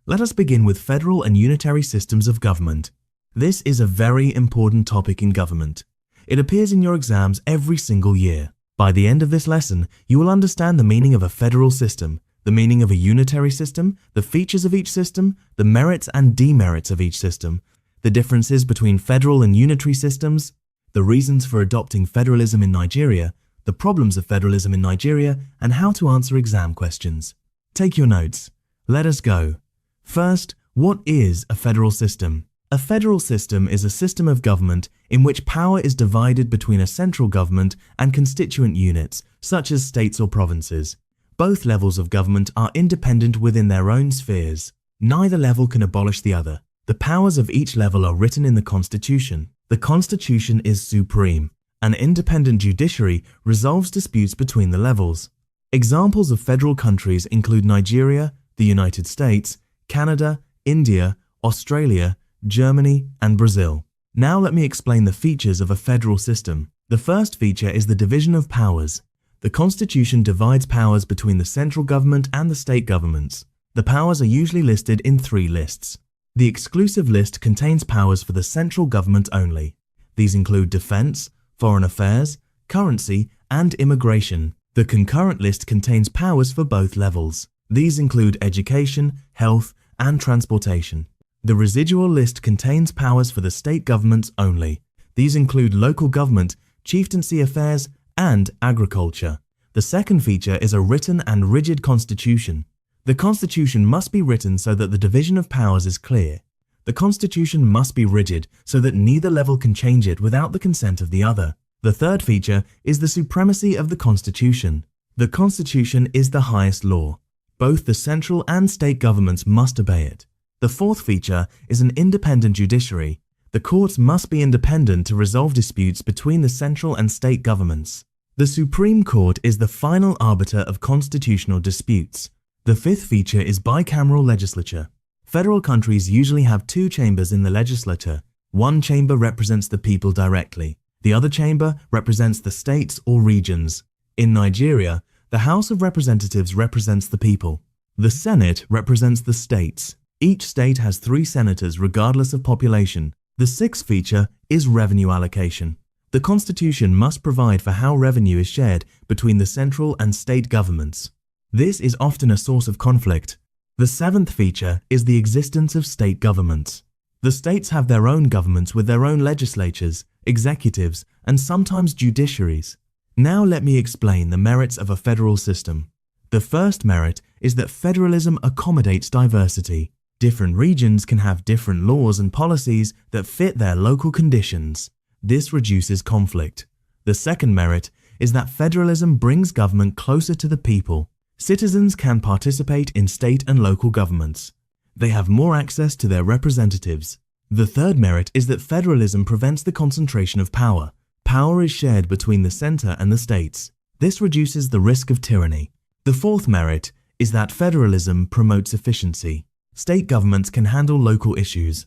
Let us begin with federal and unitary systems of government. This is a very important topic in government. It appears in your exams every single year. By the end of this lesson, you will understand the meaning of a federal system, the meaning of a unitary system, the features of each system, the merits and demerits of each system, the differences between federal and unitary systems, the reasons for adopting federalism in Nigeria, the problems of federalism in Nigeria, and how to answer exam questions. Take your notes. Let us go. First, what is a federal system? A federal system is a system of government in which power is divided between a central government and constituent units, such as states or provinces. Both levels of government are independent within their own spheres. Neither level can abolish the other. The powers of each level are written in the Constitution. The Constitution is supreme. An independent judiciary resolves disputes between the levels. Examples of federal countries include Nigeria, the United States, Canada, India, Australia, Germany, and Brazil. Now let me explain the features of a federal system. The first feature is the division of powers. The Constitution divides powers between the central government and the state governments. The powers are usually listed in 3 lists. The exclusive list contains powers for the central government only. These include defense, foreign affairs, currency, and immigration. The concurrent list contains powers for both levels. These include education, health, and transportation. The residual list contains powers for the state governments only. These include local government, chieftaincy affairs, and agriculture. The second feature is a written and rigid constitution. The constitution must be written so that the division of powers is clear. The constitution must be rigid so that neither level can change it without the consent of the other. The third feature is the supremacy of the constitution. The constitution is the highest law. Both the central and state governments must obey it. The fourth feature is an independent judiciary. The courts must be independent to resolve disputes between the central and state governments. The Supreme Court is the final arbiter of constitutional disputes. The fifth feature is bicameral legislature. Federal countries usually have 2 chambers in the legislature. One chamber represents the people directly. The other chamber represents the states or regions. In Nigeria, the House of Representatives represents the people. The Senate represents the states. Each state has 3 senators regardless of population. The sixth feature is revenue allocation. The Constitution must provide for how revenue is shared between the central and state governments. This is often a source of conflict. The seventh feature is the existence of state governments. The states have their own governments with their own legislatures, executives, and sometimes judiciaries. Now let me explain the merits of a federal system. The first merit is that federalism accommodates diversity. Different regions can have different laws and policies that fit their local conditions. This reduces conflict. The second merit is that federalism brings government closer to the people. Citizens can participate in state and local governments. They have more access to their representatives. The third merit is that federalism prevents the concentration of power. Power is shared between the center and the states. This reduces the risk of tyranny. The fourth merit is that federalism promotes efficiency. State governments can handle local issues.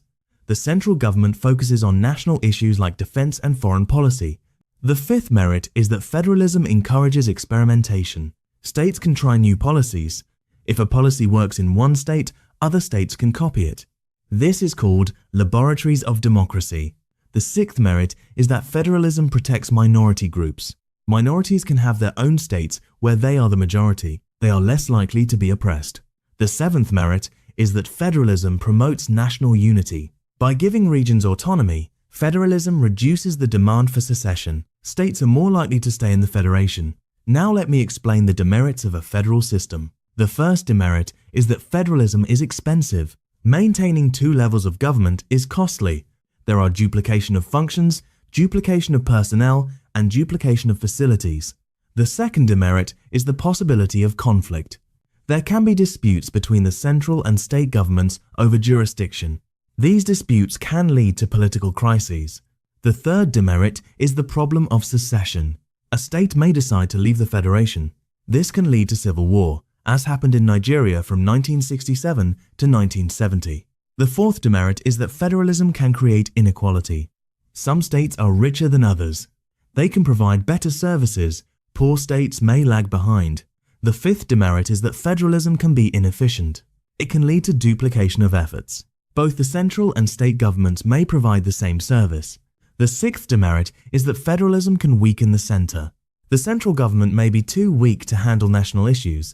The central government focuses on national issues like defense and foreign policy. The fifth merit is that federalism encourages experimentation. States can try new policies. If a policy works in one state, other states can copy it. This is called laboratories of democracy. The sixth merit is that federalism protects minority groups. Minorities can have their own states where they are the majority. They are less likely to be oppressed. The seventh merit is that federalism promotes national unity. By giving regions autonomy, federalism reduces the demand for secession. States are more likely to stay in the federation. Now let me explain the demerits of a federal system. The first demerit is that federalism is expensive. Maintaining 2 levels of government is costly. There are duplication of functions, duplication of personnel, and duplication of facilities. The second demerit is the possibility of conflict. There can be disputes between the central and state governments over jurisdiction. These disputes can lead to political crises. The third demerit is the problem of secession. A state may decide to leave the federation. This can lead to civil war, as happened in Nigeria from 1967 to 1970. The fourth demerit is that federalism can create inequality. Some states are richer than others. They can provide better services. Poor states may lag behind. The fifth demerit is that federalism can be inefficient. It can lead to duplication of efforts. Both the central and state governments may provide the same service. The sixth demerit is that federalism can weaken the center. The central government may be too weak to handle national issues.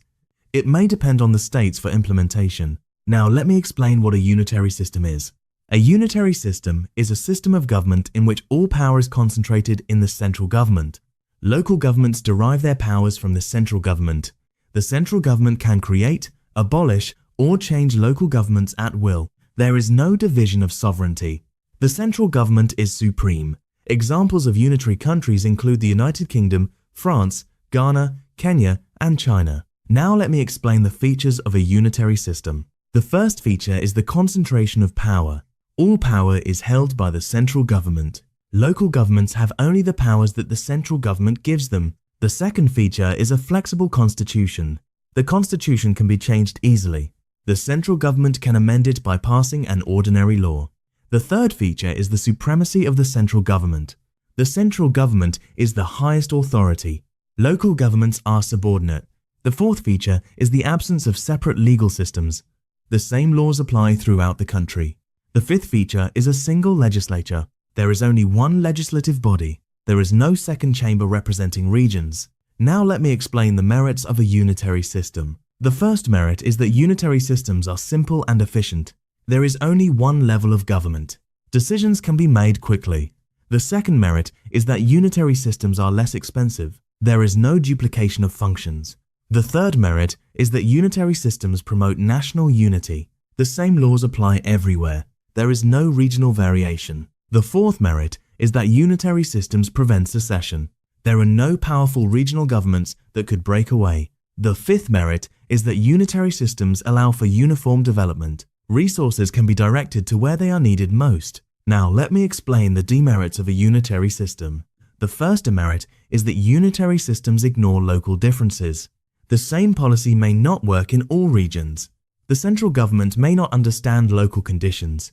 It may depend on the states for implementation. Now let me explain what a unitary system is. A unitary system is a system of government in which all power is concentrated in the central government. Local governments derive their powers from the central government. The central government can create, abolish, or change local governments at will. There is no division of sovereignty. The central government is supreme. Examples of unitary countries include the United Kingdom, France, Ghana, Kenya, and China. Now let me explain the features of a unitary system. The first feature is the concentration of power. All power is held by the central government. Local governments have only the powers that the central government gives them. The second feature is a flexible constitution. The constitution can be changed easily. The central government can amend it by passing an ordinary law. The third feature is the supremacy of the central government. The central government is the highest authority. Local governments are subordinate. The fourth feature is the absence of separate legal systems. The same laws apply throughout the country. The fifth feature is a single legislature. There is only one legislative body. There is no second chamber representing regions. Now let me explain the merits of a unitary system. The first merit is that unitary systems are simple and efficient. There is only one level of government. Decisions can be made quickly. The second merit is that unitary systems are less expensive. There is no duplication of functions. The third merit is that unitary systems promote national unity. The same laws apply everywhere. There is no regional variation. The fourth merit is that unitary systems prevent secession. There are no powerful regional governments that could break away. The fifth merit is that unitary systems allow for uniform development. Resources can be directed to where they are needed most. Now let me explain the demerits of a unitary system. The first demerit is that unitary systems ignore local differences. The same policy may not work in all regions. The central government may not understand local conditions.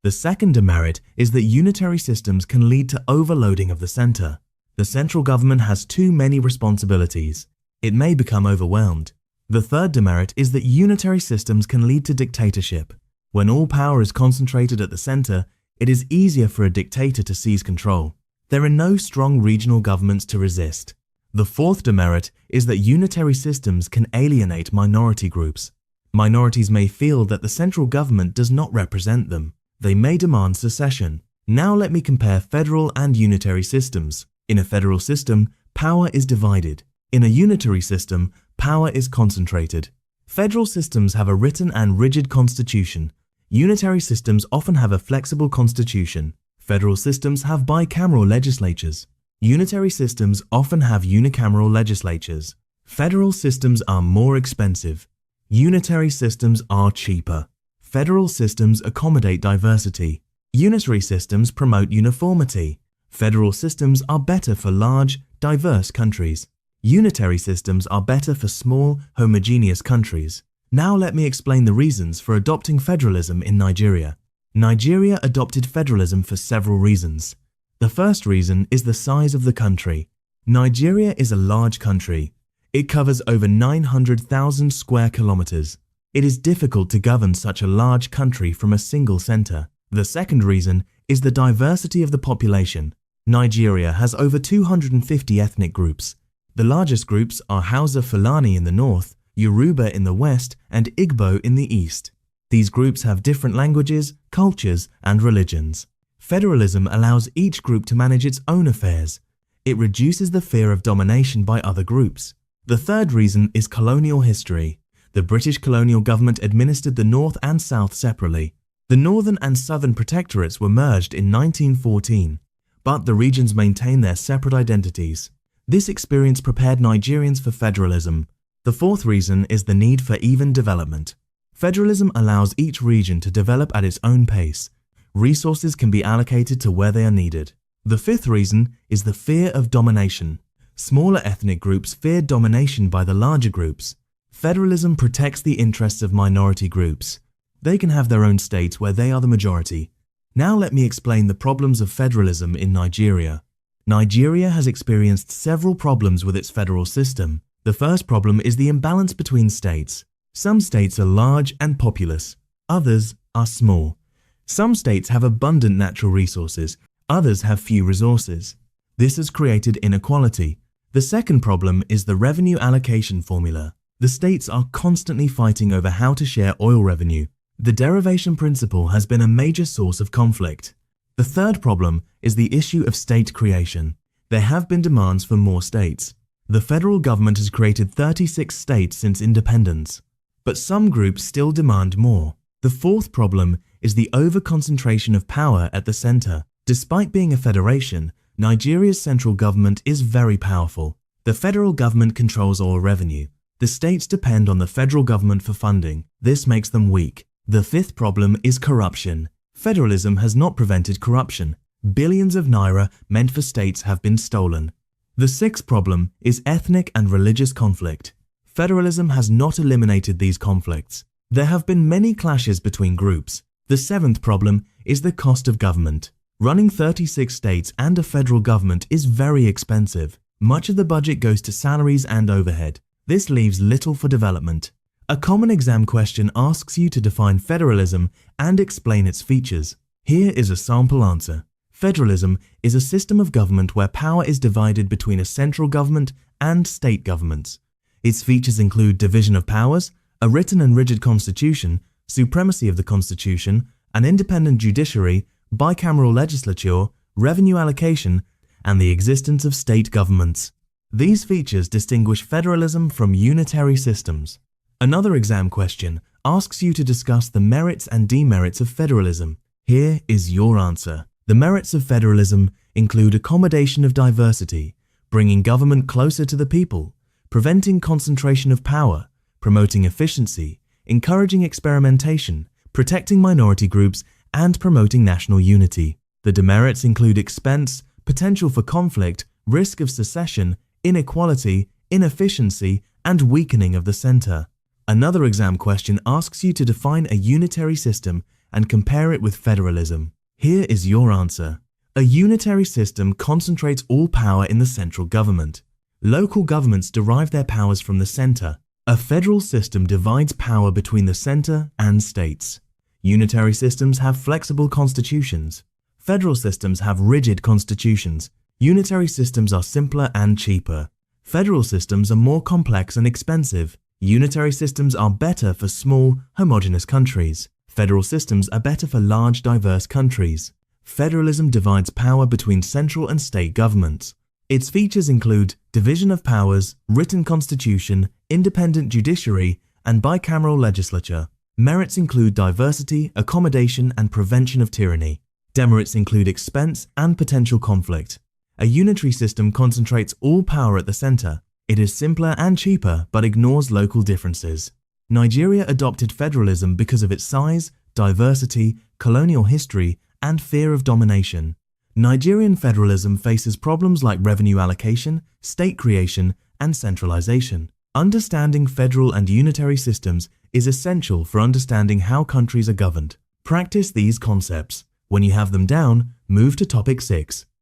The second demerit is that unitary systems can lead to overloading of the center. The central government has too many responsibilities. It may become overwhelmed. The third demerit is that unitary systems can lead to dictatorship. When all power is concentrated at the center, it is easier for a dictator to seize control. There are no strong regional governments to resist. The fourth demerit is that unitary systems can alienate minority groups. Minorities may feel that the central government does not represent them. They may demand secession. Now let me compare federal and unitary systems. In a federal system, power is divided. In a unitary system, power is concentrated. Federal systems have a written and rigid constitution. Unitary systems often have a flexible constitution. Federal systems have bicameral legislatures. Unitary systems often have unicameral legislatures. Federal systems are more expensive. Unitary systems are cheaper. Federal systems accommodate diversity. Unitary systems promote uniformity. Federal systems are better for large, diverse countries. Unitary systems are better for small, homogeneous countries. Now let me explain the reasons for adopting federalism in Nigeria. Nigeria adopted federalism for several reasons. The first reason is the size of the country. Nigeria is a large country. It covers over 900,000 square kilometers. It is difficult to govern such a large country from a single center. The second reason is the diversity of the population. Nigeria has over 250 ethnic groups. The largest groups are Hausa Fulani in the north, Yoruba in the west, and Igbo in the east. These groups have different languages, cultures, and religions. Federalism allows each group to manage its own affairs. It reduces the fear of domination by other groups. The third reason is colonial history. The British colonial government administered the North and South separately. The Northern and Southern protectorates were merged in 1914, but the regions maintained their separate identities. This experience prepared Nigerians for federalism. The fourth reason is the need for even development. Federalism allows each region to develop at its own pace. Resources can be allocated to where they are needed. The fifth reason is the fear of domination. Smaller ethnic groups fear domination by the larger groups. Federalism protects the interests of minority groups. They can have their own states where they are the majority. Now let me explain the problems of federalism in Nigeria. Nigeria has experienced several problems with its federal system. The first problem is the imbalance between states. Some states are large and populous, others are small. Some states have abundant natural resources, others have few resources. This has created inequality. The second problem is the revenue allocation formula. The states are constantly fighting over how to share oil revenue. The derivation principle has been a major source of conflict. The third problem is the issue of state creation. There have been demands for more states. The federal government has created 36 states since independence, but some groups still demand more. The fourth problem is the over-concentration of power at the center. Despite being a federation, Nigeria's central government is very powerful. The federal government controls oil revenue. The states depend on the federal government for funding. This makes them weak. The fifth problem is corruption. Federalism has not prevented corruption. Billions of naira meant for states have been stolen. The sixth problem is ethnic and religious conflict. Federalism has not eliminated these conflicts. There have been many clashes between groups. The seventh problem is the cost of government. Running 36 states and a federal government is very expensive. Much of the budget goes to salaries and overhead. This leaves little for development. A common exam question asks you to define federalism and explain its features. Here is a sample answer. Federalism is a system of government where power is divided between a central government and state governments. Its features include division of powers, a written and rigid constitution, supremacy of the constitution, an independent judiciary, bicameral legislature, revenue allocation, and the existence of state governments. These features distinguish federalism from unitary systems. Another exam question asks you to discuss the merits and demerits of federalism. Here is your answer. The merits of federalism include accommodation of diversity, bringing government closer to the people, preventing concentration of power, promoting efficiency, encouraging experimentation, protecting minority groups, and promoting national unity. The demerits include expense, potential for conflict, risk of secession, inequality, inefficiency, and weakening of the center. Another exam question asks you to define a unitary system and compare it with federalism. Here is your answer. A unitary system concentrates all power in the central government. Local governments derive their powers from the center. A federal system divides power between the center and states. Unitary systems have flexible constitutions. Federal systems have rigid constitutions. Unitary systems are simpler and cheaper. Federal systems are more complex and expensive. Unitary systems are better for small, homogeneous countries. Federal systems are better for large, diverse countries. Federalism divides power between central and state governments. Its features include division of powers, written constitution, independent judiciary, and bicameral legislature. Merits include diversity, accommodation, and prevention of tyranny. Demerits include expense and potential conflict. A unitary system concentrates all power at the center. It is simpler and cheaper, but ignores local differences. Nigeria adopted federalism because of its size, diversity, colonial history, and fear of domination. Nigerian federalism faces problems like revenue allocation, state creation, and centralization. Understanding federal and unitary systems is essential for understanding how countries are governed. Practice these concepts. When you have them down, move to topic 6.